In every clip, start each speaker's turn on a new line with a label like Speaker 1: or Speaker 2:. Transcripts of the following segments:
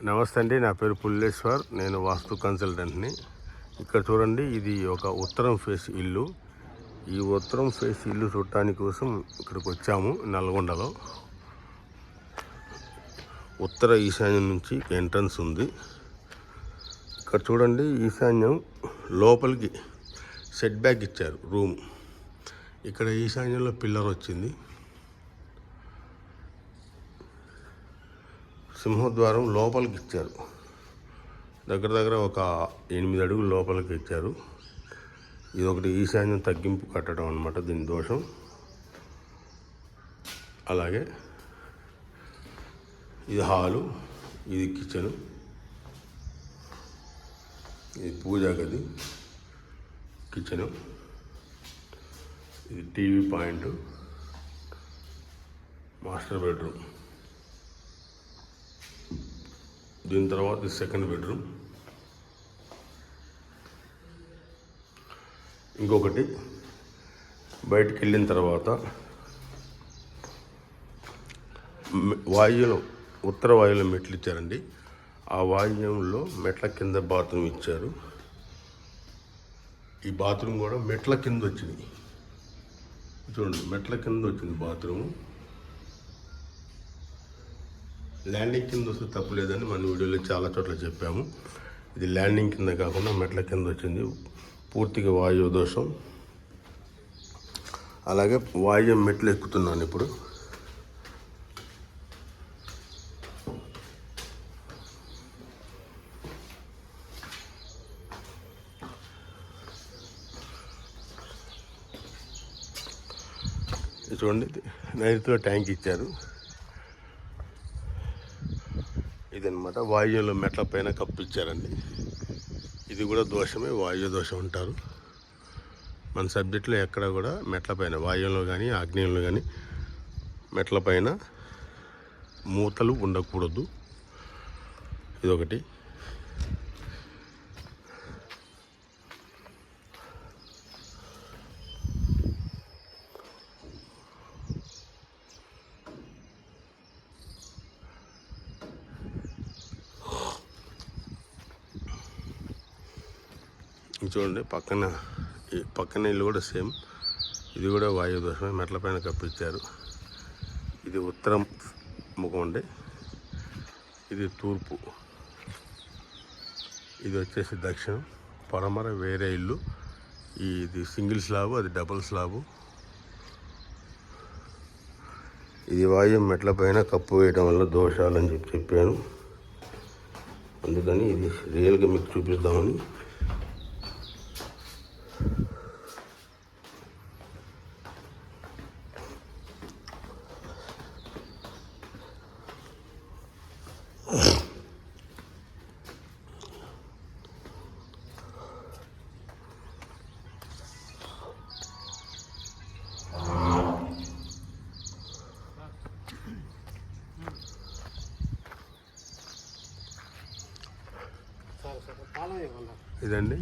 Speaker 1: నమస్తే అండి, నా పేరు పుల్లేశ్వర్. నేను వాస్తు కన్సల్టెంట్ని. ఇక్కడ చూడండి, ఇది ఒక ఉత్తరం ఫేస్ ఇల్లు. ఈ ఉత్తరం ఫేస్ ఇల్లు చూడటానికి కోసం ఇక్కడికి వచ్చాము. నల్గొండలో ఉత్తర ఈశాన్యం నుంచి ఎంట్రన్స్ ఉంది. ఇక్కడ చూడండి, ఈశాన్యం లోపలికి సెట్ బ్యాక్ ఇచ్చారు రూమ్. ఇక్కడ ఈశాన్యంలో పిల్లర్ వచ్చింది. సింహద్వారం లోపలికి ఇచ్చారు. దగ్గర ఒక 8 అడుగులు లోపలికి ఇచ్చారు. ఇది ఒకటి ఈశాన్యం తగ్గింపు కట్టడం అన్నమాట, దీని దోషం. అలాగే ఇది హాలు, ఇది కిచెను, ఇది పూజా గది, కిచెను, ఇది టీవీ పాయింట్, మాస్టర్ బెడ్రూమ్. దీని తర్వాత సెకండ్ బెడ్రూమ్. ఇంకొకటి బయటికి వెళ్ళిన తర్వాత వాయువులో ఉత్తర వాయువులో మెట్లు ఇచ్చారండి. ఆ వాయువ్యంలో మెట్ల కింద బాత్రూమ్ ఇచ్చారు. ఈ బాత్రూమ్ కూడా మెట్ల కింద వచ్చింది. చూడండి, మెట్ల కింద వచ్చింది బాత్రూము. ల్యాండింగ్ కింద వస్తే తప్పు లేదని మన వీడియోలో చాలా చోట్ల చెప్పాము. ఇది ల్యాండింగ్ కింద కాకుండా మెట్ల కింద వచ్చింది. పూర్తిగా వాయువు దోషం. అలాగే వాయువు మెట్లు ఎక్కుతున్నాను ఇప్పుడు. చూడండి, నైరుతిలో ట్యాంక్ ఇచ్చారు. ఇదన్నమాట వాయువులో మెట్ల పైన కప్పిచ్చారండి. ఇది కూడా దోషమే, వాయు దోషం అంటారు. మన సబ్జెక్టులో ఎక్కడ కూడా మెట్ల పైన, వాయువులో కానీ ఆగ్నేయంలో కానీ మెట్ల పైన మూతలు ఉండకూడదు. ఇదొకటి. చూడండి, పక్కన ఇల్లు కూడా సేమ్. ఇది కూడా వాయు దోషమే, మెట్ల పైన కప్పించారు. ఇది ఉత్తరం ముఖం అండి, ఇది తూర్పు, ఇది వచ్చేసి దక్షిణం. పడమర వేరే ఇల్లు. ఇది సింగిల్ స్లాబు, అది డబుల్ స్లాబు. ఇది వాయు మెట్ల పైన కప్పు వేయడం వల్ల దోషాలని చెప్పాను. అందుకని ఇది రియల్గా మీకు చూపిద్దామని. ఇదండి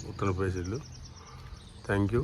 Speaker 1: ఉత్తరప్రదేశ్ ఇల్లు. Thank you.